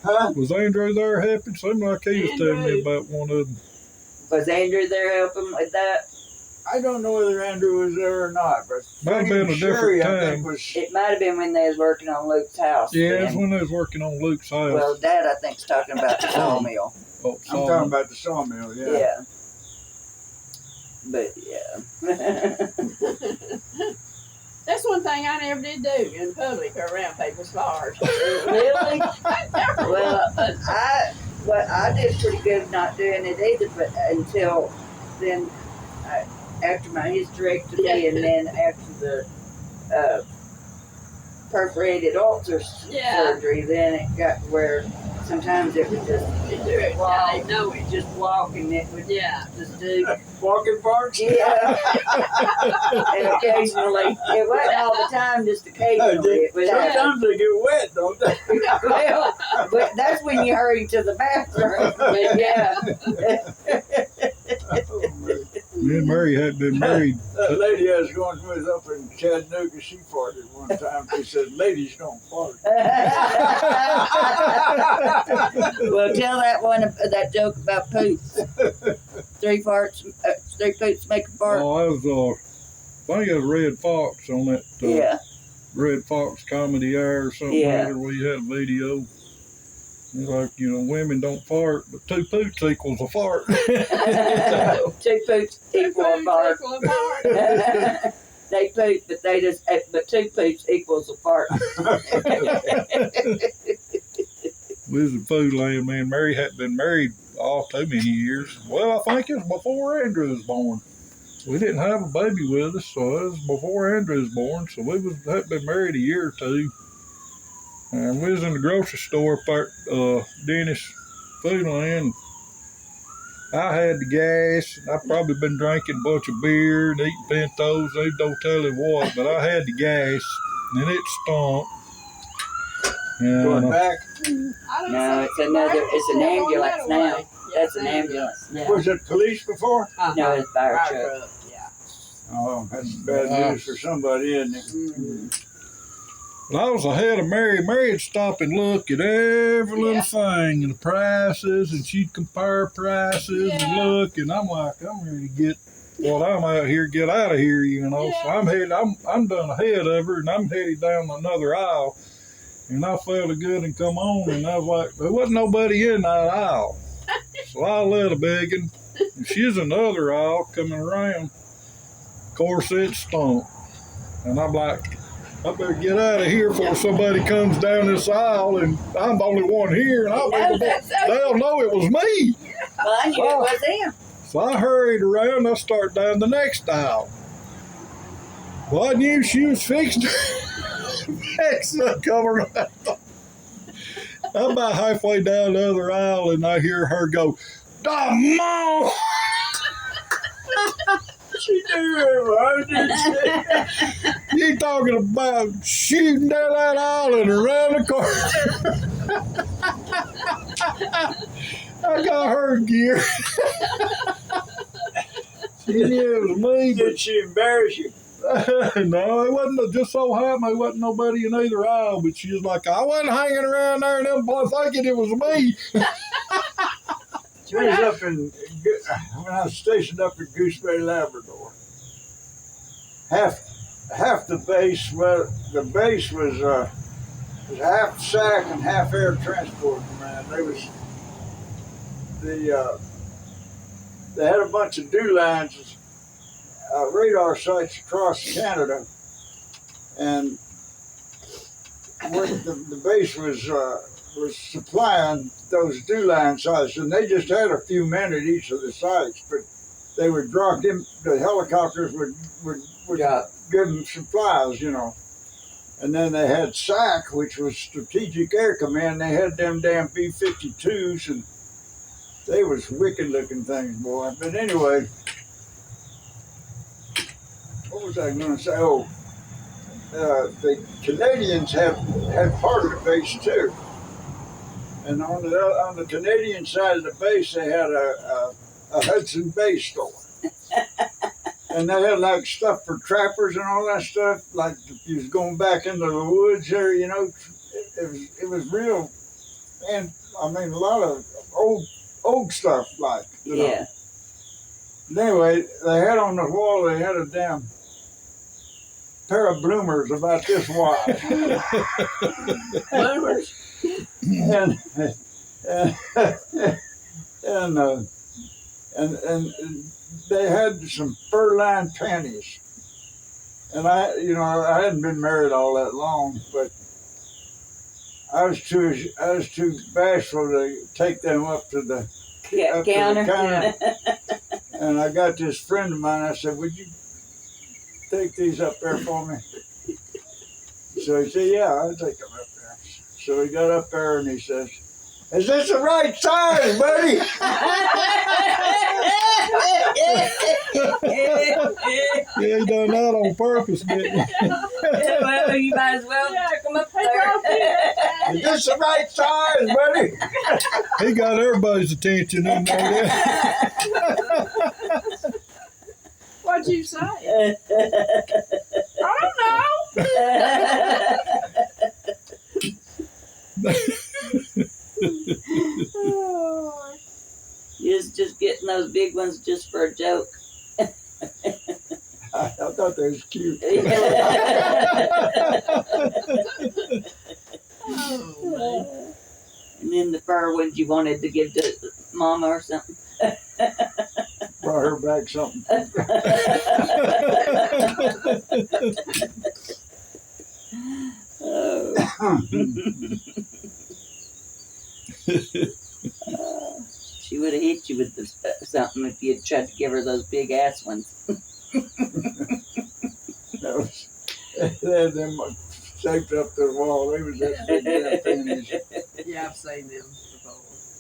Huh? Was Andrew there helping? Seemed like he was telling me about one of them. Was Andrew there helping with that? I don't know whether Andrew was there or not, but Might have been a Sherry, different I think, time. was. It might have been when they was working on Luke's house. Yeah, then. that's when they was working on Luke's house. Well, Dad, I think's talking about the sawmill. Oh, I'm talking about the sawmill, yeah. Yeah. But yeah. That's one thing I never did do in public or around people's cars. Really? Never Well, was. I did pretty good not doing it either, but until then, after my hysterectomy and then after the perforated ulcer surgery, then it got where sometimes it would just You do it, walk, yeah, they know it. just walk, and it would just do. Walking parts? Yeah. And occasionally, it wasn't all the time, just occasionally. It would happen. Sometimes they get wet, don't they? Well, but that's when you hurry to the bathroom. But yeah. Me and Mary had been married. That lady I was going with up in Chattanooga, she farted one time. She said, "Ladies don't fart." Well, tell that joke about poops. Three poops make a fart. Oh, I was, I think it was Red Fox on that Yeah. Red Fox Comedy Hour or something. Yeah. Where we had a video. It's like, women don't fart, but two poops equals a fart. Two poops equal a fart. Equal a fart. They poop, but two poops equals a fart. We was in Food Land, man. Mary hadn't been married too many years. Well, I think it was before Andrew was born. We didn't have a baby with us, so it was before Andrew was born. So we hadn't been married a year or two. And we was in the grocery store up at Dennis Food Land. I had the gas. I'd probably been drinking a bunch of beer and eating Pintos. They don't tell you what, but I had the gas, and it stunk. Going And, back, No, it's an ambulance now. That's an ambulance now. was it police before? No, it's fire truck. Yeah. Oh, that's bad news for somebody, isn't it? Mhm. I was ahead of Mary. Mary'd stop and look at every little thing and the prices, and she'd compare prices and look. And I'm like, I'm ready to get I'm out here, get out of here, So I'm done ahead of her, and I'm headed down another aisle. And I felt it good and come on, and I was like, there wasn't nobody in that aisle. So I let her begging, and she's in the other aisle coming around. Of course, it stunk. And I'm like, I better get out of here before somebody comes down this aisle, and I'm the only one here, and they'll know it was me. Well, I knew it was him. So I hurried around. I started down the next aisle. Well, I knew she was fixing to come around. I'm about halfway down the other aisle, and I hear her go, "Mom!" She knew it, didn't she? You talking about shooting down that aisle and around the corner? I got her gear. She knew it was me. Did she embarrass you? No, it wasn't. Just so happened there wasn't nobody in either aisle, but she was like, I wasn't hanging around there and them boys thinking it was me. We was up in, when I was stationed up in Gooseberry, Labrador. Half the base, well, the base was half SAC and half air transport command. They had a bunch of dew lines, radar sites across Canada, and the base was supplying those dew line sites, and they just had a few men at each of the sites, but they would drop them. The helicopters would give them supplies, And then they had SAC, which was Strategic Air Command. They had them damn B-52s, and they was wicked looking things, boy. But anyway, what was I going to say? Oh, the Canadians had part of the base too. And on the Canadian side of the base, they had a Hudson Bay store. And they had like stuff for trappers and all that stuff. Like if you was going back into the woods there, it was real and I mean a lot of old stuff like you know. Yeah. Anyway, they had on the wall. They had a damn pair of bloomers about this wide, Bloomers. and and and, uh, and they had some fur-lined panties. And I hadn't been married all that long, but I was too bashful to take them up to the up to the Counter. counter. And I got this friend of mine. I said, "Would you take these up there for me?" So he said, "Yeah, I'll take them up there." So he got up there and he says, "Is this the right size, buddy?" Yeah, he done that on purpose, didn't he? Well, you might as well check them up Hey, there. "Is this the right size, buddy?" He got everybody's attention in there. What'd you say? I don't know. Oh, You're just getting those big ones just for a joke. I thought they was cute. oh, And then the fur ones you wanted to give to mama or something. Brought her back something. Oh. She would have hit you with something if you had tried to give her those big ass ones. That was, they had them shaped up the wall. They was that big damn panties. yeah, I've seen them before.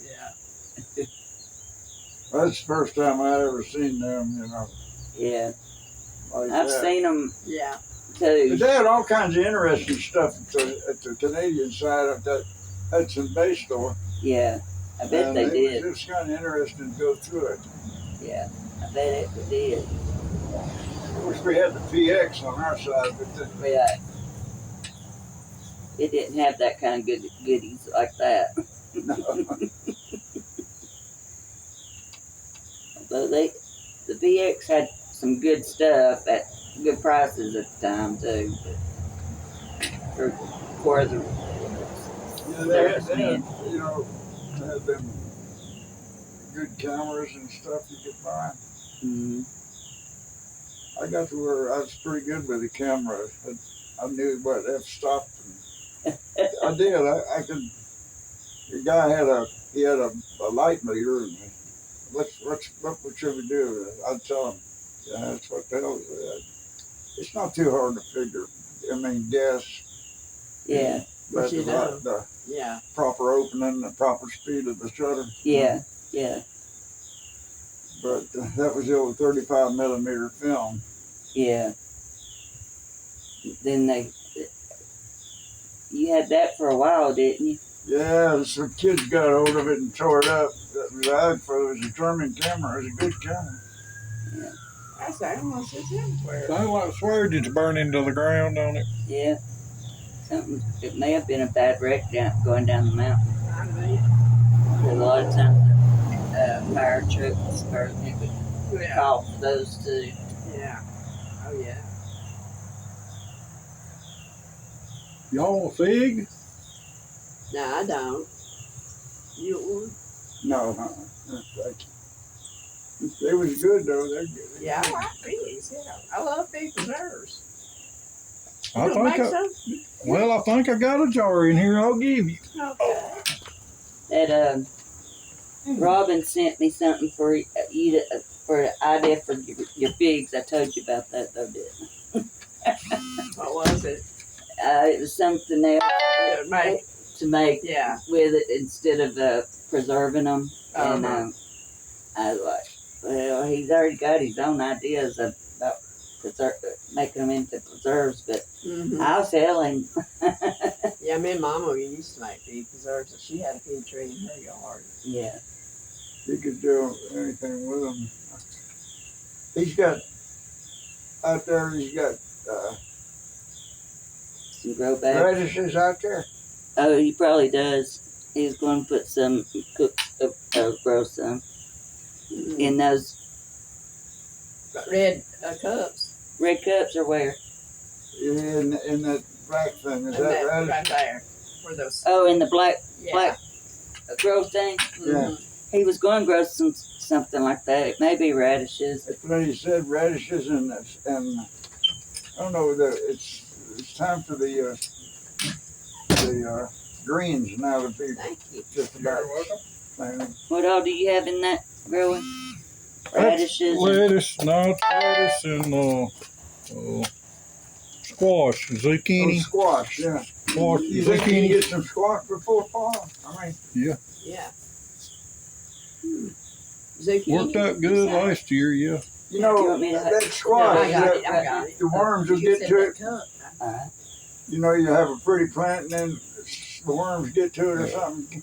Yeah. That's the first time I ever seen them, you know. Yeah, Like I've that. seen them Yeah. too. But they had all kinds of interesting stuff at the Canadian side of that Hudson Bay store. Yeah, I bet And they it did. was just kind of interesting to go through it. Yeah, I bet it did. Of course, we had the PX on our side, but Yeah. It didn't have that kind of goodies like that. Although the VX had some good stuff at good prices at the time too. For the yeah, they had, you know, they had them good cameras and stuff you could buy. mm, I got to where I was pretty good with the camera. I knew what f-stop. I did. I could. The guy had a light meter, and what should we do? I'd tell him, yeah, that's what the hell is that? It's not too hard to figure. I mean, guess. yeah, But you know. the Yeah. proper opening, the proper speed of the shutter. yeah, yeah, But that was the old 35 millimeter film. yeah. Then you had that for a while, didn't you? Yeah, some kids got hold of it and tore it up. That was it was a German camera. It was a good camera. I say almost it's everywhere. Sound like swear it's burning to the ground on it. Yeah. Something. It may have been a bad wreck going down the mountain. I mean, A lot of times, fire trucks or they would yeah. call for those too. Yeah. Oh yeah. Y'all want a fig? No, I don't. You want one? No, they was good though. They're good. Yeah, I like figs. Yeah. I love fig preserves. I You gonna think make I, some? well, I think I got a jar in here. I'll give you. Okay. That Robin sent me something for you for an idea for your figs. I told you about that though, didn't What was it? I? It was something else Make. to make Yeah. with it instead of preserving them. And I was like, well, he's already got his own ideas about making them into preserves, but Mm-hmm. I'll tell him. Yeah, me and Mama used to make fig preserves, and she had a fig tree in her yard. Yeah. You could do anything with them. He's got out there. He's got Some grow bags. radishes out there. Oh, he probably does. He was going to put some, grow some in those Red cups. red cups or where? In that black thing, is And that right? right there. Where those. Oh, in the black Yeah. grow thing. Mhm. He was going to grow something like that. It may be radishes. That's what he said, radishes and I don't know, it's time for the greens now to be Thank you. just about planting. What all do you have in that growing? Radishes. Lettuce, no, lettuce and squash, Oh, zucchini, squash, yeah. squash, You think you can zucchini. get some squash before fall? I mean, Yeah. Zucchini. Worked out good last year, yeah. you Do you know, want me to that No, squash, I got it. I got it. the worms will You get said to that it. cup. You know, you have a pretty plant and then the worms get to it or something.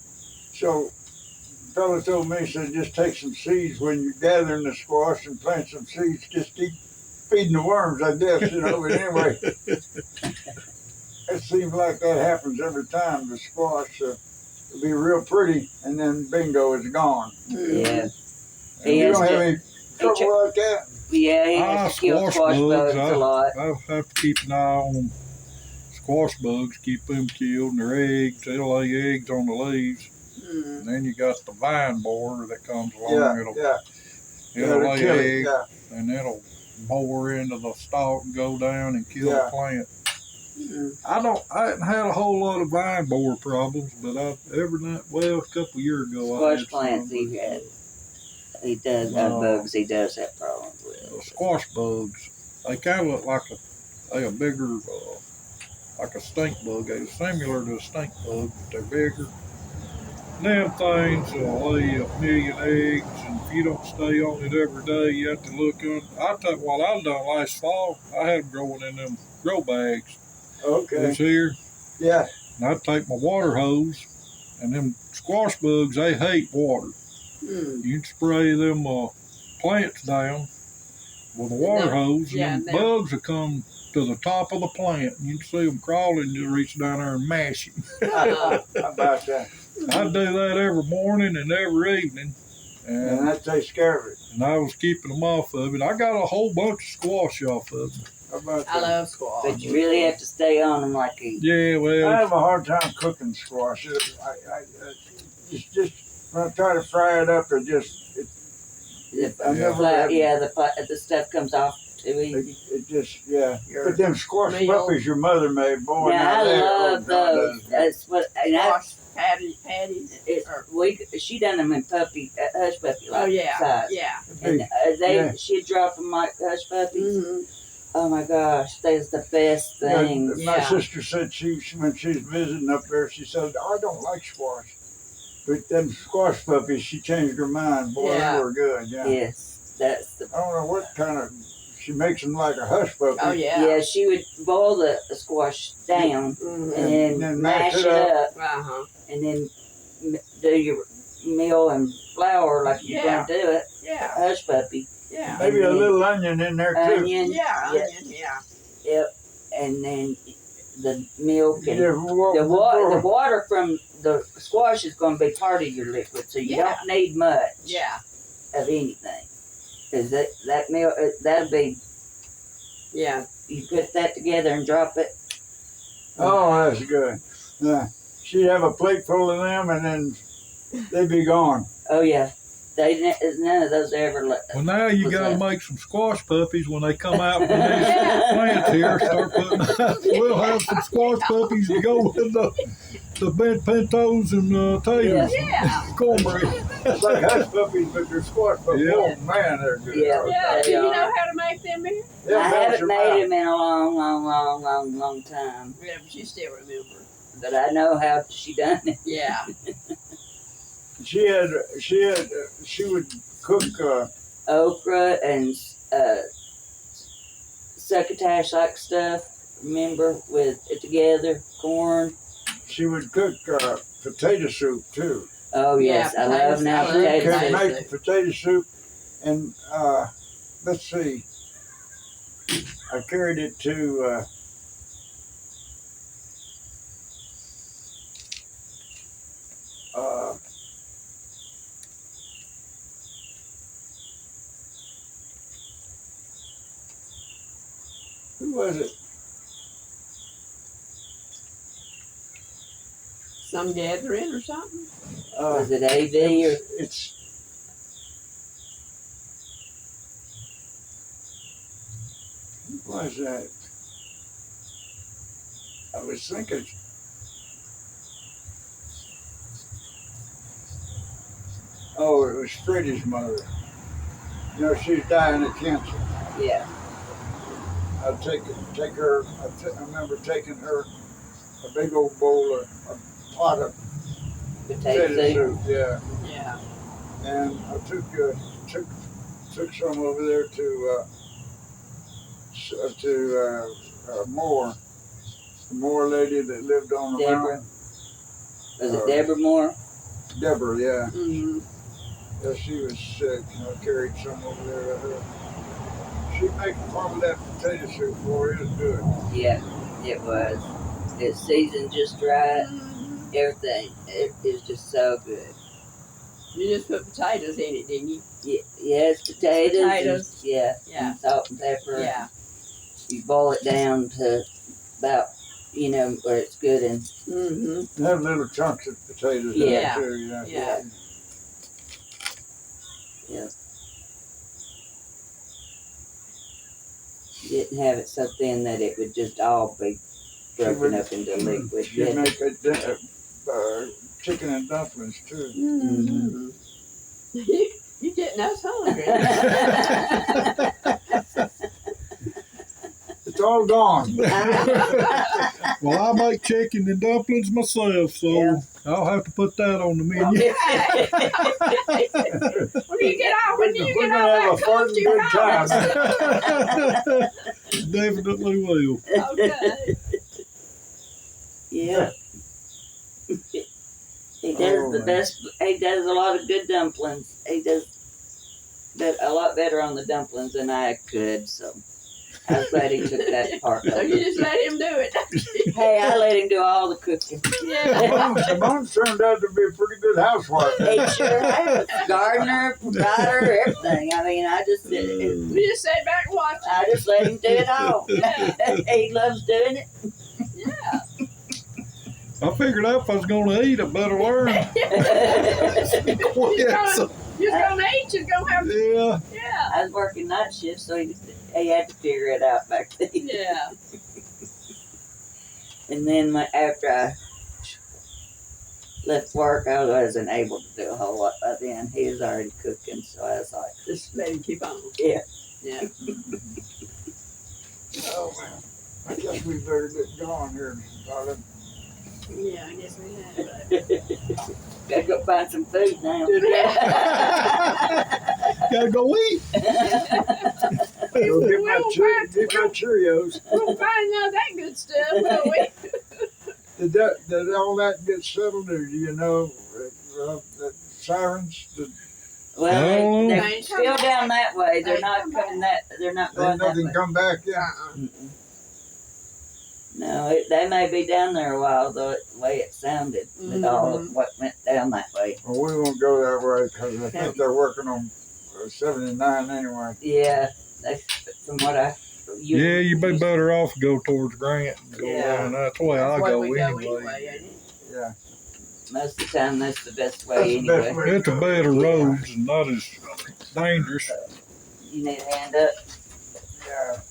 So, fella told me, he said, just take some seeds when you're gathering the squash and plant some seeds. Just keep feeding the worms, I guess, you know. But anyway, it seems like that happens every time. The squash will be real pretty and then bingo, it's gone. Yeah. And He you has don't have to- any trouble like that? Yeah, he has to kill squash bugs a lot. I have to keep an eye on them. Squash bugs, keep them killed, and their eggs, they'll lay eggs on the leaves. Mm. And then you got the vine borer that comes along. Yeah, it'll yeah. it'll to lay kill it, eggs, yeah. and it'll bore into the stalk and go down and kill Yeah. the plant. Mm. I hadn't had a whole lot of vine borer problems, but a couple years ago I had Squash plants some. he had. He does have bugs. He does have problems with. Squash bugs, they kind of look like a bigger, like a stink bug. They're similar to a stink bug, but they're bigger. And them things lay 1,000,000 eggs, and if you don't stay on it every day, you have to look on. I took what I done last fall. I had them growing in them grow bags. Okay. This here, Yeah. and I'd take my water hose, and them squash bugs, they hate water. Mm. You'd spray them plants down with a water hose, yeah, and and them bugs would come to the top of the plant, and you'd see them crawling. You reach down there and mash it. How about that? I'd do that every morning and every evening, And that takes care of it. and I was keeping them off of it. I got a whole bunch of squash off of them. How about I that? love squash. But you really have to stay on them like he. Yeah, I well, have a hard time cooking squash. It's just when I try to fry it up, I never. The stuff comes off too easy. It just, yeah. Your But them squash meal. puppies your mother made, boy. Yeah, now I they- love oh, God, those. That's what. And Squash patties. she done them in puppy hush puppy Oh like yeah, size. yeah. And Yeah. she'd drop them like hush puppies. Mm-hmm. Oh my gosh, that's the best Yeah, thing. my Yeah. sister said when she was visiting up there, she said, I don't like squash. But them squash puppies, she changed her mind. Boy, Yeah. they were good, yeah. Yes, that's the. I don't know what kind of, she makes them like a hush puppy. Oh yeah. Yeah, she would boil the squash down Mm-hmm. and then mash it up, Uh-huh. and then do your meal and flour like you're Yeah. gonna do it. Yeah. Hush puppy, Yeah. Maybe a little onion in there too. onion, Yeah. Yeah. Onion. Yeah. yep, and then the milk and Yeah, the water from the squash is going to be part of your liquid, so you Yeah. don't need much Yeah. of anything. Cause that milk that'll be, Yeah. you put that together and drop it. Oh, that's good. Yeah. She'd have a plate full of them and then they'd be gone. Oh yeah, none of those ever. well, now you What's got to that? make some squash puppies when they come out from these plants here. Start putting. We'll have some squash puppies to go with the bent pintos and taters, Yeah. cornbread. It's like hush puppies, but they're squash puppies. Yeah. Oh, man, they're good. Yeah. Yeah. Do you are. know how to make them here? Yeah, I melt haven't your made mouth. them in a long time, Yeah, but you still remember. but I know how she done it. Yeah. She would cook, Okra and succotash like stuff. Remember, with it together, corn. potato soup too. Oh yes, Yeah, I love potatoes. now I love potato Could potatoes. soup. make potato soup, and let's see. I carried it to. Who was it? Some gathering or something? Was it AV or? It's who was that? I was thinking. Oh, it was Freddie's mother. You know, she's dying of cancer. Yeah. I'd take her. I remember taking her a big old bowl of a pot of Potato soup. yeah. Yeah. And I took some over there to Moore, the Moore lady that lived on the Deborah. mountain. Was it Deborah Moore? Deborah, yeah. Mm-hmm. Yeah, she was sick. I carried some over there to her. She'd make part of that potato soup for you. It was good. Yeah, it was. It's seasoned just right. Mm-hmm. Everything. It is just so good. You just put potatoes in it, didn't you? Yeah, yes, potatoes. Potatoes. And, yeah. Yeah. And salt and pepper. Yeah. You boil it down to about, where it's good and Mm-hmm. They have little chunks of potatoes in Yeah. there too. Yeah. Yeah. you didn't have it so thin that it would just all be broken up into liquid. You She'd had make chicken and dumplings too. Mm-hmm. You getting us hungry. It's all gone. Well, I make chicken and dumplings myself, so Yeah. I'll have to put that on the menu. When you get out, when you We're get gonna out have a that fun coast, you good time. Definitely will. Okay. Yeah. He does Oh, the man. best. He does a lot of good dumplings. He does a lot better on the dumplings than I could. So I was glad he took that part. So you just let him do it. Hey, I let him do all the cooking. Yeah. Mom's turned out to be a pretty good housewife. He sure has. Gardener, provider, everything. I mean, I just You just sit back and watch I just let him do it all. He loves doing it. Yeah. I figured out if I was going to eat, I better learn. You're gonna eat, you're gonna have Yeah. yeah. I was working night shift, so he had to figure it out back then. Yeah. And then after I left work, I wasn't able to do a whole lot by then. He was already cooking, so I was like, Just let him keep on. Yeah. Yeah. Oh man, I guess we better get going here, darling. Yeah, I guess we have. gotta go find some food now. Gotta go eat. Go get my We'll Cheerios. We'll find out that good stuff, will we? Did all that get settled, or do you know the sirens? Well, No. they're still down that way. They're not coming they're not going Ain't that nothing way. come back yet. Mm-mm. No, they may be down there a while, though, the way it sounded, with all of what went down that way. Well, we won't go that way because I think they're working on 79 anyway. Yeah, that's from what Yeah, you'd be better off to go towards Grant and go Yeah. down. That's the way I That's why go we go anyway. anyway, ain't it? Yeah. Most of the time, that's the best way That's the anyway. best way. It's a better roads and not as dangerous. You need a hand up. Yeah.